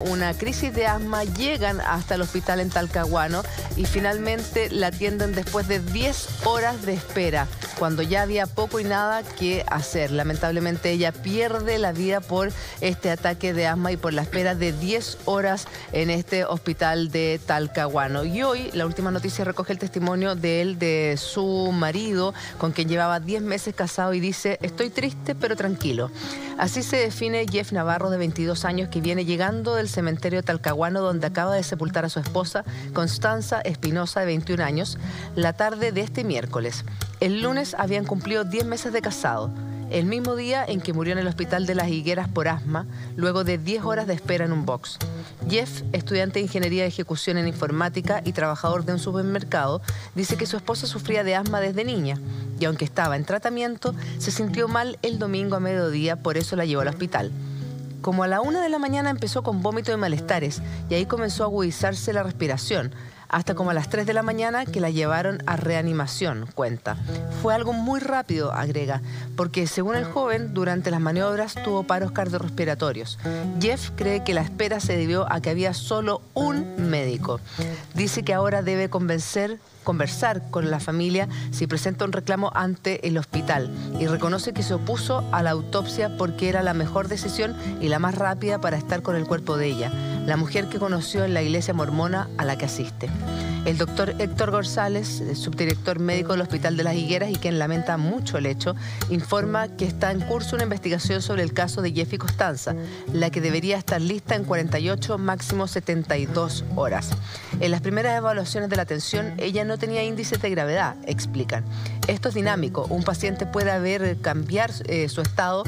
Una crisis de asma, llegan hasta el hospital en Talcahuano y finalmente la atienden después de 10 horas de espera, cuando ya había poco y nada que hacer. Lamentablemente ella pierde la vida por este ataque de asma y por la espera de 10 horas en este hospital de Talcahuano. Y hoy la última noticia recoge el testimonio de su marido, con quien llevaba 10 meses casado, y dice: estoy triste pero tranquilo. Así se define Jeff Navarro, de 22 años, que viene llegando del cementerio Talcahuano, donde acaba de sepultar a su esposa, Constanza Espinosa, de 21 años, la tarde de este miércoles. El lunes habían cumplido 10 meses de casado, el mismo día en que murió en el hospital de Las Higueras por asma, luego de 10 horas de espera en un box. Jeff, estudiante de Ingeniería de Ejecución en Informática y trabajador de un supermercado, dice que su esposa sufría de asma desde niña y, aunque estaba en tratamiento, se sintió mal el domingo a mediodía, por eso la llevó al hospital. Como a la 1 de la mañana empezó con vómito y malestares, y ahí comenzó a agudizarse la respiración, hasta como a las 3 de la mañana que la llevaron a reanimación, cuenta. Fue algo muy rápido, agrega, porque según el joven, durante las maniobras tuvo paros cardiorrespiratorios. Jeff cree que la espera se debió a que había solo un médico. Dice que ahora debe conversar con la familia si presenta un reclamo ante el hospital, y reconoce que se opuso a la autopsia porque era la mejor decisión y la más rápida para estar con el cuerpo de ella, la mujer que conoció en la iglesia mormona a la que asiste. El doctor Héctor González, subdirector médico del Hospital de Las Higueras y quien lamenta mucho el hecho, informa que está en curso una investigación sobre el caso de Jeff y Constanza, la que debería estar lista en 48, máximo 72 horas. En las primeras evaluaciones de la atención, ella no tenía índices de gravedad, explican. Esto es dinámico. Un paciente puede cambiar su estado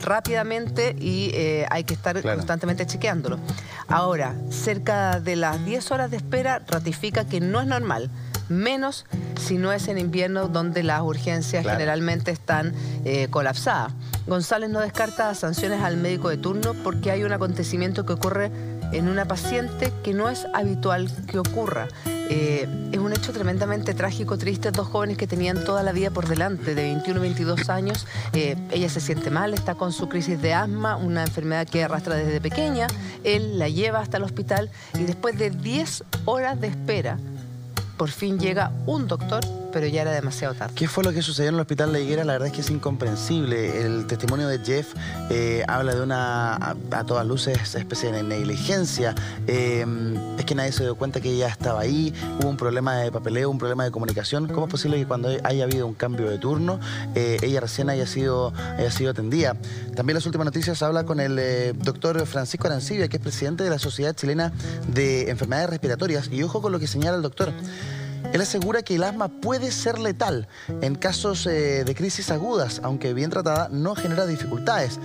rápidamente y hay que estar constantemente chequeándolo. Ahora, cerca de las 10 horas de espera ratifica que no es normal, menos si no es en invierno, donde las urgencias generalmente están colapsadas. González no descarta sanciones al médico de turno porque hay un acontecimiento que ocurre en una paciente que no es habitual que ocurra. Es un hecho tremendamente trágico, triste. Dos jóvenes que tenían toda la vida por delante, de 21 y 22 años. Ella se siente mal, está con su crisis de asma, una enfermedad que arrastra desde pequeña. Él la lleva hasta el hospital y después de 10 horas de espera, por fin llega un doctor, pero ya era demasiado tarde. ¿Qué fue lo que sucedió en el hospital La Higuera? La verdad es que es incomprensible. El testimonio de Jeff habla de una, a todas luces, especie de negligencia. Es que nadie se dio cuenta que ella estaba ahí, hubo un problema de papeleo, un problema de comunicación. ¿Cómo es posible que cuando haya habido un cambio de turno, ella recién haya sido atendida? También las últimas noticias habla con el doctor Francisco Arancibia, que es presidente de la Sociedad Chilena de Enfermedades Respiratorias. Y ojo con lo que señala el doctor. Él asegura que el asma puede ser letal en casos de crisis agudas, aunque bien tratada no genera dificultades.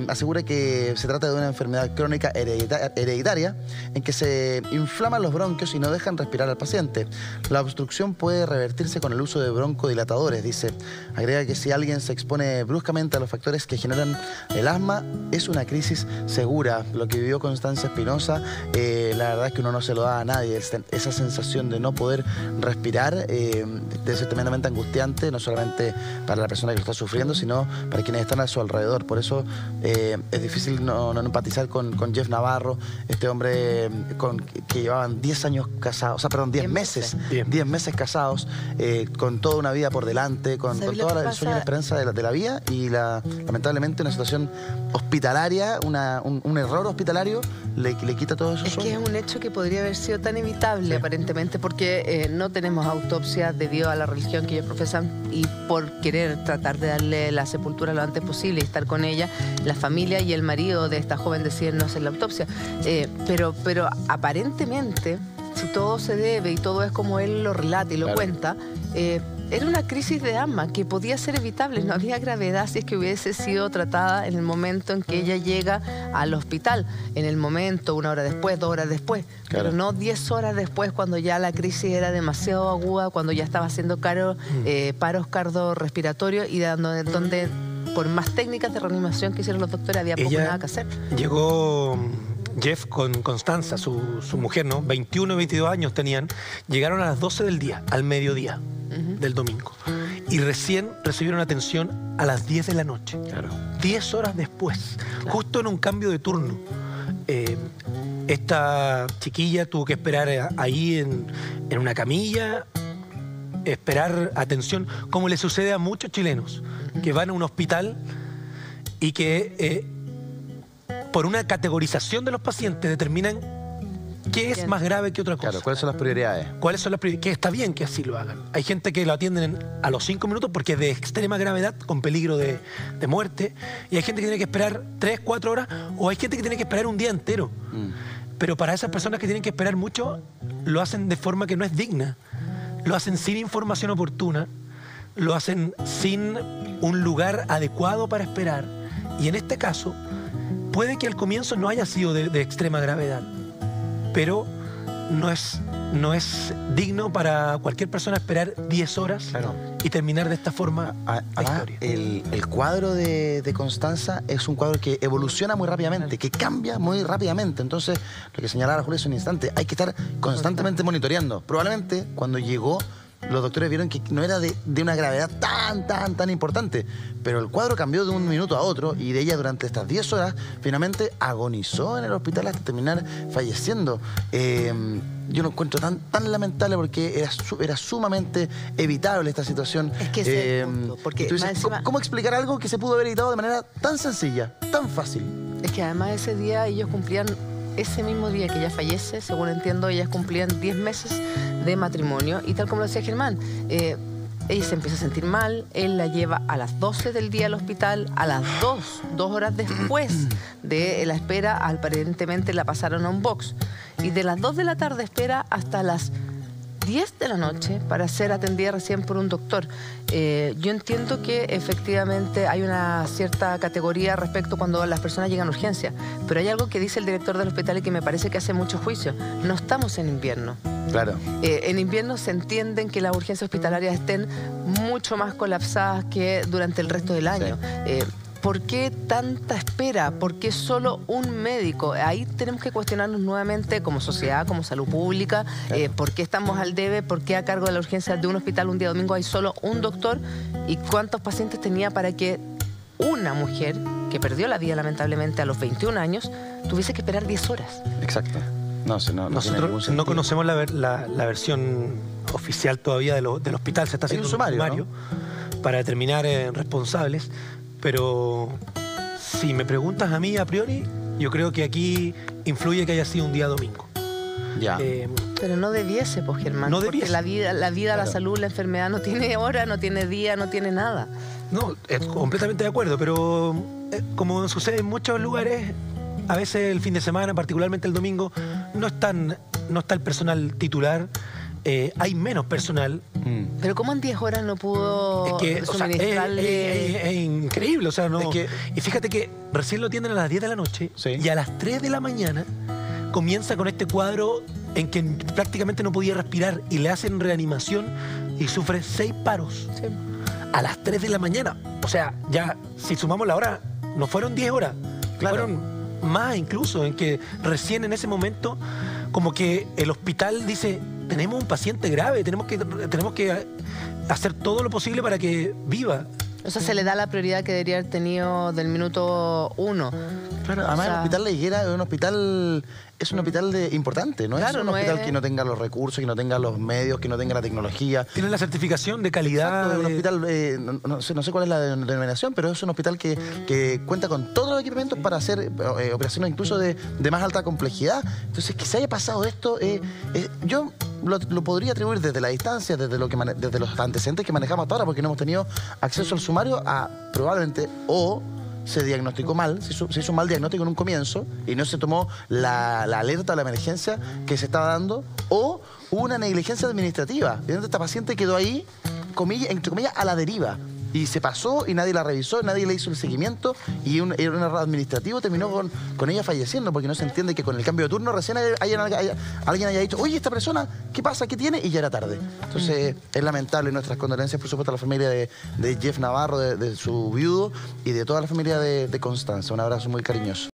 Asegura que se trata de una enfermedad crónica hereditaria en que se inflaman los bronquios y no dejan respirar al paciente. La obstrucción puede revertirse con el uso de broncodilatadores, dice. Agrega que si alguien se expone bruscamente a los factores que generan el asma, es una crisis segura. Lo que vivió Constanza Espinosa, la verdad es que uno no se lo da a nadie. Esa sensación de no poder respirar debe ser tremendamente angustiante, no solamente para la persona que lo está sufriendo, sino para quienes están a su alrededor. Por eso es difícil no empatizar con Jeff Navarro, este hombre que llevaban 10 años casados, o sea, perdón, 10 meses. 10 meses casados, con toda una vida por delante, con toda el sueño y la esperanza de la vida, y lamentablemente una situación hospitalaria, un error hospitalario le quita todo eso. Es que es un hecho que podría haber sido tan evitable, aparentemente, porque no tenemos autopsia debido a la religión que ellos profesan y por querer tratar de darle la sepultura lo antes posible y estar con ella. La familia y el marido de esta joven deciden no hacer la autopsia. Pero aparentemente, si todo se debe y todo es como él lo relata y lo cuenta, era una crisis de asma que podía ser evitable. No había gravedad si es que hubiese sido tratada en el momento en que ella llega al hospital. En el momento, 1 hora después, 2 horas después. Pero no 10 horas después, cuando ya la crisis era demasiado aguda, cuando ya estaba haciendo paros cardiorrespiratorios y donde por más técnicas de reanimación que hicieron los doctores, había poco nada que hacer. Llegó Jeff con Constanza, su mujer, ¿no? 21 y 22 años tenían. Llegaron a las 12 del día, al mediodía del domingo. Y recién recibieron atención a las 10 de la noche. 10 horas después, justo en un cambio de turno. Esta chiquilla tuvo que esperar ahí en una camilla, esperar atención, como le sucede a muchos chilenos que van a un hospital y que por una categorización de los pacientes determinan qué es más grave que otra cosa. Claro, ¿cuáles son las prioridades? ¿Cuáles son las prioridades? Que está bien que así lo hagan. Hay gente que lo atienden a los 5 minutos porque es de extrema gravedad, con peligro de muerte, y hay gente que tiene que esperar 3, 4 horas, o hay gente que tiene que esperar un día entero. Pero para esas personas que tienen que esperar mucho, lo hacen de forma que no es digna. Lo hacen sin información oportuna, lo hacen sin un lugar adecuado para esperar. Y en este caso, puede que al comienzo no haya sido de extrema gravedad, pero no es digno para cualquier persona esperar 10 horas, claro, y terminar de esta forma la historia. El cuadro de Constanza es un cuadro que evoluciona muy rápidamente, que cambia muy rápidamente. Entonces, lo que señalaba Julia hace un instante, hay que estar constantemente monitoreando. Probablemente cuando llegó, los doctores vieron que no era de una gravedad tan importante, pero el cuadro cambió de un minuto a otro y de ella durante estas 10 horas finalmente agonizó en el hospital hasta terminar falleciendo. Yo lo encuentro tan lamentable porque era sumamente evitable esta situación. Es que ese es el punto, porque dices, encima, ¿cómo explicar algo que se pudo haber evitado de manera tan sencilla, tan fácil? Es que además ese día ellos cumplían, ese mismo día que ella fallece, según entiendo, ellas cumplían 10 meses de matrimonio, y tal como lo decía Germán, ella se empieza a sentir mal, él la lleva a las 12 del día al hospital, a las 2 horas después de la espera, aparentemente la pasaron a un box, y de las 2 de la tarde espera hasta las 10 de la noche para ser atendida recién por un doctor. Yo entiendo que efectivamente hay una cierta categoría respecto cuando las personas llegan a urgencia, pero hay algo que dice el director del hospital y que me parece que hace mucho juicio. No estamos en invierno. Claro. En invierno se entienden que las urgencias hospitalarias estén mucho más colapsadas que durante el resto del año. Sí. ¿Por qué tanta espera? ¿Por qué solo un médico? Ahí tenemos que cuestionarnos nuevamente como sociedad, como salud pública, claro. ¿Por qué estamos al debe? ¿Por qué a cargo de la urgencia de un hospital un día domingo hay solo un doctor? ¿Y cuántos pacientes tenía para que una mujer que perdió la vida lamentablemente a los 21 años tuviese que esperar 10 horas? Exacto. Nosotros no conocemos la versión oficial todavía del hospital. Se está haciendo un sumario, ¿no? Para determinar responsables. Pero si me preguntas a mí a priori, yo creo que aquí influye que haya sido un día domingo. Ya. Pero no debiese, pues, Germán. No debiese. Porque la vida, claro, la salud, la enfermedad no tiene hora, no tiene día, no tiene nada. No, completamente de acuerdo, pero como sucede en muchos lugares, a veces el fin de semana, particularmente el domingo, no está el personal titular. Hay menos personal. Pero ¿cómo en 10 horas no pudo suministrarle? Es increíble, o sea, no. Y fíjate que recién lo atienden a las 10 de la noche, sí, y a las 3 de la mañana comienza con este cuadro en que prácticamente no podía respirar y le hacen reanimación y sufre 6 paros. Sí. A las 3 de la mañana. O sea, ya si sumamos la hora, no fueron 10 horas, claro, fueron más incluso, en que recién en ese momento como que el hospital dice: tenemos un paciente grave, tenemos que hacer todo lo posible para que viva. O sea, se le da la prioridad que debería haber tenido del minuto 1. Claro, además el hospital La Higuera es un hospital importante, ¿no? Claro, es un hospital que no tenga los recursos, que no tenga los medios, que no tenga la tecnología. Tiene la certificación de calidad. Exacto, un hospital, no sé cuál es la denominación, pero es un hospital que cuenta con todos los equipamientos para hacer operaciones incluso de más alta complejidad. Entonces, que se haya pasado esto, yo lo podría atribuir desde la distancia, desde los antecedentes que manejamos hasta ahora, porque no hemos tenido acceso al sumario a probablemente se diagnosticó mal, se hizo un mal diagnóstico en un comienzo y no se tomó la alerta o la emergencia que se estaba dando, o hubo una negligencia administrativa. Esta paciente quedó ahí, entre comillas, a la deriva. Y se pasó y nadie la revisó, nadie le hizo el seguimiento y un error administrativo terminó con ella falleciendo, porque no se entiende que con el cambio de turno recién alguien haya dicho: oye, esta persona, ¿qué pasa? ¿Qué tiene? Y ya era tarde. Entonces es lamentable. Nuestras condolencias, por supuesto, a la familia de Jeff Navarro, de su viudo, y de toda la familia de Constanza. Un abrazo muy cariñoso.